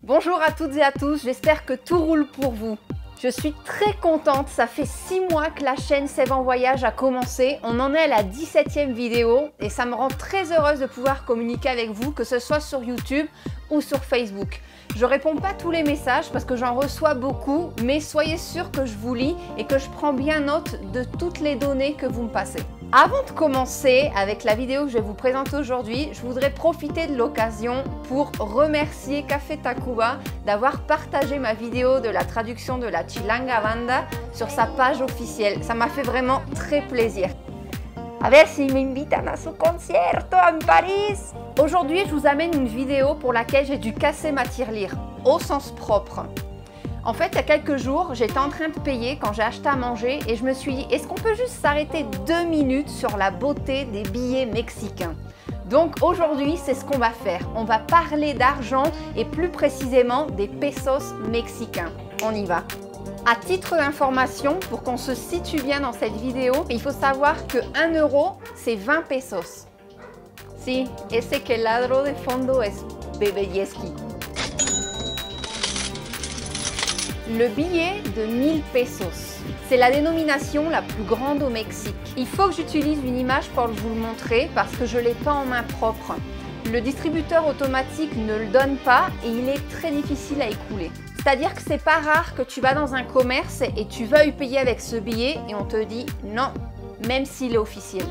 Bonjour à toutes et à tous, j'espère que tout roule pour vous. Je suis très contente, ça fait 6 mois que la chaîne Sève en Voyage a commencé. On en est à la 17e vidéo et ça me rend très heureuse de pouvoir communiquer avec vous, que ce soit sur YouTube ou sur Facebook. Je réponds pas à tous les messages parce que j'en reçois beaucoup, mais soyez sûrs que je vous lis et que je prends bien note de toutes les données que vous me passez. Avant de commencer avec la vidéo que je vais vous présenter aujourd'hui, je voudrais profiter de l'occasion pour remercier Café Tacuba d'avoir partagé ma vidéo de la traduction de la Chilanga Banda sur sa page officielle. Ça m'a fait vraiment très plaisir. A ver si me invitan a su concierto en Paris. Aujourd'hui, je vous amène une vidéo pour laquelle j'ai dû casser ma tirelire, au sens propre. En fait, il y a quelques jours, j'étais en train de payer quand j'ai acheté à manger et je me suis dit, est-ce qu'on peut juste s'arrêter 2 minutes sur la beauté des billets mexicains? Donc aujourd'hui, c'est ce qu'on va faire. On va parler d'argent et plus précisément des pesos mexicains. On y va. À titre d'information, pour qu'on se situe bien dans cette vidéo, il faut savoir que 1 euro, c'est 20 pesos. Si, ese que ladro de fondo es Bebelleski. Le billet de 1000 pesos, c'est la dénomination la plus grande au Mexique. Il faut que j'utilise une image pour vous le montrer parce que je ne l'ai pas en main propre. Le distributeur automatique ne le donne pas et il est très difficile à écouler. C'est-à-dire que c'est pas rare que tu vas dans un commerce et tu veuilles payer avec ce billet et on te dit non, même s'il est officiel.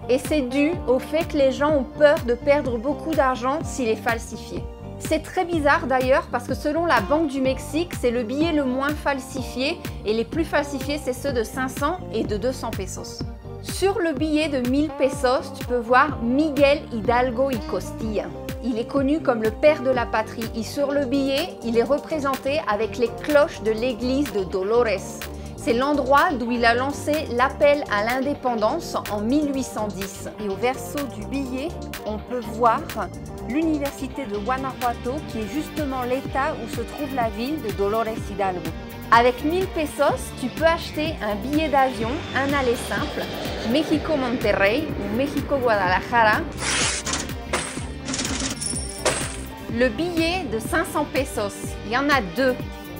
Et c'est dû au fait que les gens ont peur de perdre beaucoup d'argent s'il est falsifié. C'est très bizarre d'ailleurs parce que selon la Banque du Mexique, c'est le billet le moins falsifié et les plus falsifiés, c'est ceux de 500 et de 200 pesos. Sur le billet de 1000 pesos, tu peux voir Miguel Hidalgo y Costilla. Il est connu comme le père de la patrie et sur le billet, il est représenté avec les cloches de l'église de Dolores. C'est l'endroit d'où il a lancé l'appel à l'indépendance en 1810. Et au verso du billet, on peut voir l'université de Guanajuato qui est justement l'état où se trouve la ville de Dolores Hidalgo. Avec 1000 pesos, tu peux acheter un billet d'avion, un aller simple, México-Monterrey ou México-Guadalajara. Le billet de 500 pesos, il y en a deux.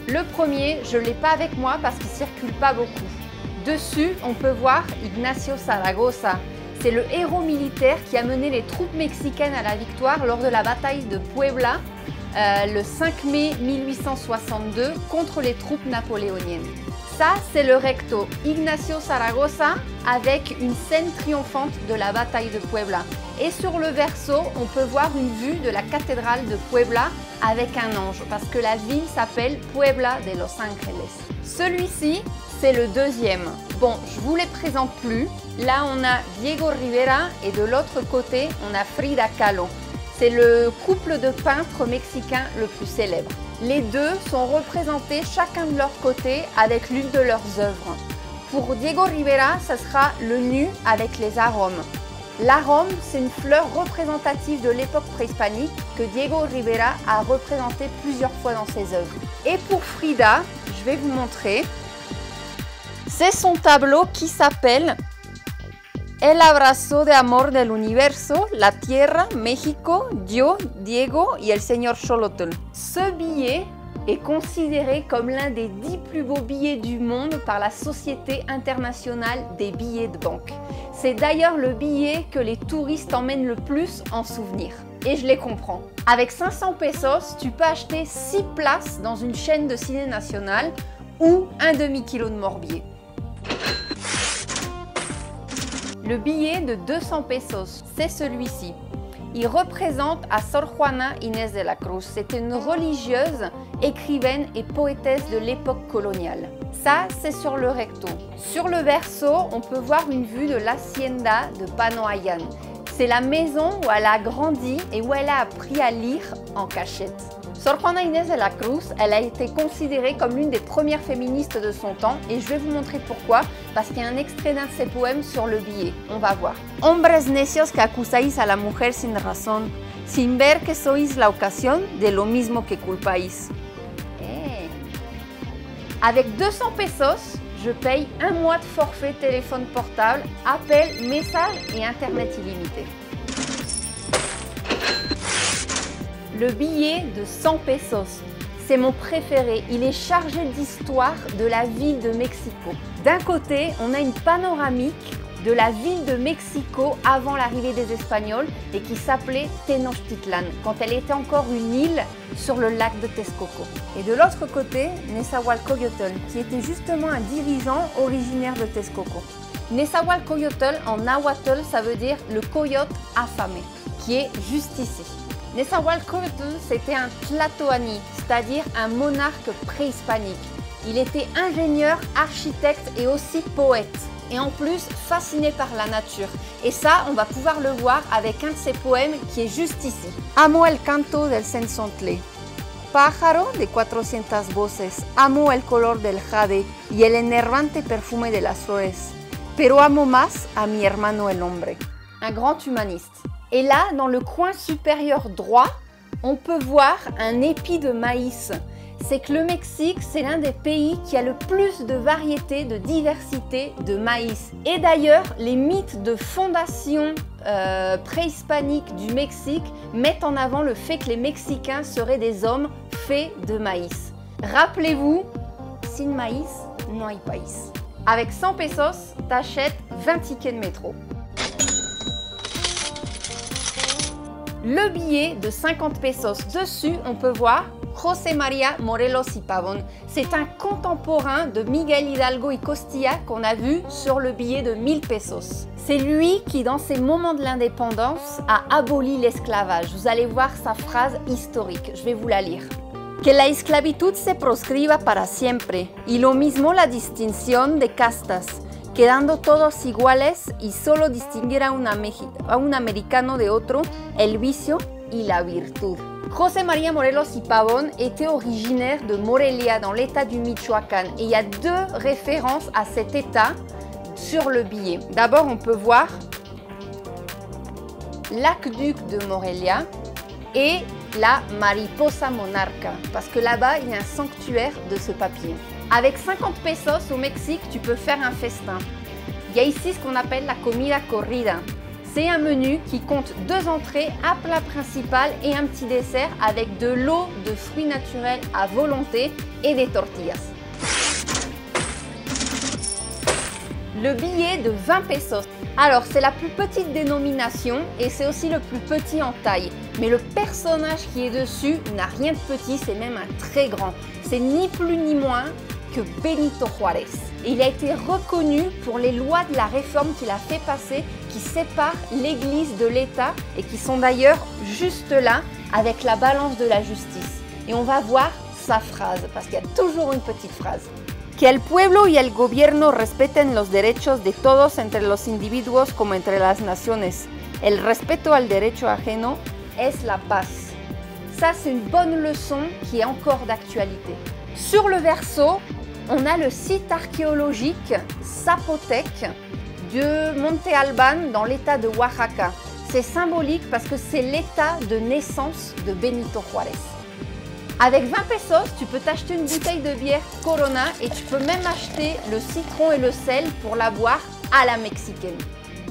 Le premier, je ne l'ai pas avec moi parce qu'il ne circule pas beaucoup. Dessus, on peut voir Ignacio Zaragoza. C'est le héros militaire qui a mené les troupes mexicaines à la victoire lors de la bataille de Puebla le 5 mai 1862 contre les troupes napoléoniennes. Ça, c'est le recto Ignacio Zaragoza avec une scène triomphante de la bataille de Puebla. Et sur le verso, on peut voir une vue de la cathédrale de Puebla avec un ange, parce que la ville s'appelle Puebla de Los Angeles. Celui-ci, c'est le deuxième. Bon, je vous les présente plus. Là, on a Diego Rivera et de l'autre côté, on a Frida Kahlo. C'est le couple de peintres mexicains le plus célèbre. Les deux sont représentés chacun de leur côté avec l'une de leurs œuvres. Pour Diego Rivera, ça sera le nu avec les arômes. L'arôme, c'est une fleur représentative de l'époque préhispanique que Diego Rivera a représentée plusieurs fois dans ses œuvres. Et pour Frida, je vais vous montrer. C'est son tableau qui s'appelle El abrazo de amor del universo, la tierra, México, yo, Diego y el señor Xolotl. Ce billet est considéré comme l'un des 10 plus beaux billets du monde par la Société internationale des billets de banque. C'est d'ailleurs le billet que les touristes emmènent le plus en souvenir. Et je les comprends. Avec 500 pesos, tu peux acheter 6 places dans une chaîne de ciné nationale ou un demi-kilo de morbier. Le billet de 200 pesos, c'est celui-ci. Il représente à Sor Juana Inés de la Cruz. C'était une religieuse, écrivaine et poétesse de l'époque coloniale. Ça, c'est sur le recto. Sur le verso, on peut voir une vue de l'hacienda de Panoayan. C'est la maison où elle a grandi et où elle a appris à lire en cachette. Sor Juana Inés de la Cruz, elle a été considérée comme l'une des premières féministes de son temps et je vais vous montrer pourquoi, parce qu'il y a un extrait d'un de ses poèmes sur le billet. On va voir. Hombres necios que acusáis a la mujer sin razón, sin ver que sois la ocasión de lo mismo que culpáis. Avec 200 pesos, je paye un mois de forfait téléphone portable, appel, messages et internet illimité. Le billet de 100 pesos. C'est mon préféré, il est chargé d'histoire de la ville de Mexico. D'un côté, on a une panoramique de la ville de Mexico avant l'arrivée des Espagnols et qui s'appelait Tenochtitlan, quand elle était encore une île sur le lac de Texcoco. Et de l'autre côté, Nezahualcóyotl, qui était justement un dirigeant originaire de Texcoco. Nezahualcóyotl en nahuatl, ça veut dire le coyote affamé, qui est juste ici. Nezahualcóyotl, c'était un tlatoani, c'est-à-dire un monarque préhispanique. Il était ingénieur, architecte et aussi poète. Et en plus, fasciné par la nature. Et ça, on va pouvoir le voir avec un de ses poèmes qui est juste ici. Amo el canto del cenzontle, pájaro de 400 voces. Amo el color del jade y el enervante perfume de las flores. Pero amo más a mi hermano el hombre. Un grand humaniste. Et là, dans le coin supérieur droit, on peut voir un épi de maïs. C'est que le Mexique, c'est l'un des pays qui a le plus de variétés, de diversité de maïs. Et d'ailleurs, les mythes de fondation préhispanique du Mexique mettent en avant le fait que les Mexicains seraient des hommes faits de maïs. Rappelez-vous, sin maïs, no hay país. Avec 100 pesos, t'achètes 20 tickets de métro. Le billet de 50 pesos. Dessus, on peut voir José María Morelos y Pavón. C'est un contemporain de Miguel Hidalgo y Costilla qu'on a vu sur le billet de 1000 pesos. C'est lui qui, dans ses moments de l'indépendance, a aboli l'esclavage. Vous allez voir sa phrase historique. Je vais vous la lire. Que la esclavitud se proscriba para siempre, y lo mismo la distinción de castas, quedando todos iguales y solo distinguir a un americano de otro, el vicio y la virtud. José María Morelos y Pavón était originaire de Morelia dans l'état du Michoacán et il y a deux références à cet état sur le billet. D'abord, on peut voir l'aqueduc de Morelia et la mariposa monarca, parce que là-bas, il y a un sanctuaire de ce papillon. Avec 50 pesos au Mexique, tu peux faire un festin. Il y a ici ce qu'on appelle la comida corrida. C'est un menu qui compte 2 entrées, un plat principal et un petit dessert avec de l'eau de fruits naturels à volonté et des tortillas. Le billet de 20 pesos. Alors, c'est la plus petite dénomination et c'est aussi le plus petit en taille. Mais le personnage qui est dessus n'a rien de petit, c'est même un très grand. C'est ni plus ni moins que Benito Juárez. Et il a été reconnu pour les lois de la réforme qu'il a fait passer qui séparent l'Église de l'État et qui sont d'ailleurs juste là avec la balance de la justice. Et on va voir sa phrase, parce qu'il y a toujours une petite phrase. Que el pueblo y el gobierno respeten los derechos de todos entre los individuos como entre las naciones. El respeto al derecho ajeno es la paz. Ça, c'est une bonne leçon qui est encore d'actualité. Sur le verso, on a le site archéologique Zapotec de Monte Alban dans l'état de Oaxaca. C'est symbolique parce que c'est l'état de naissance de Benito Juárez. Avec 20 pesos, tu peux t'acheter une bouteille de bière Corona et tu peux même acheter le citron et le sel pour la boire à la mexicaine.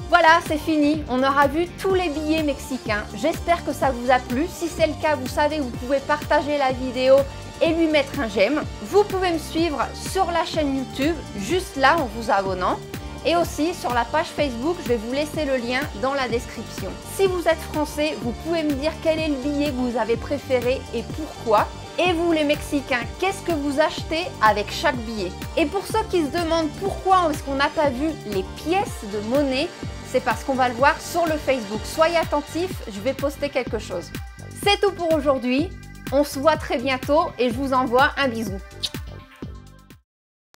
Voilà, c'est fini. On aura vu tous les billets mexicains. J'espère que ça vous a plu. Si c'est le cas, vous savez, vous pouvez partager la vidéo et lui mettre un j'aime. Vous pouvez me suivre sur la chaîne YouTube, juste là en vous abonnant. Et aussi sur la page Facebook, je vais vous laisser le lien dans la description. Si vous êtes français, vous pouvez me dire quel est le billet que vous avez préféré et pourquoi. Et vous les Mexicains, qu'est-ce que vous achetez avec chaque billet? Et pour ceux qui se demandent pourquoi est-ce qu'on n'a pas vu les pièces de monnaie, c'est parce qu'on va le voir sur le Facebook. Soyez attentifs, je vais poster quelque chose. C'est tout pour aujourd'hui. On se voit très bientôt et je vous envoie un bisou.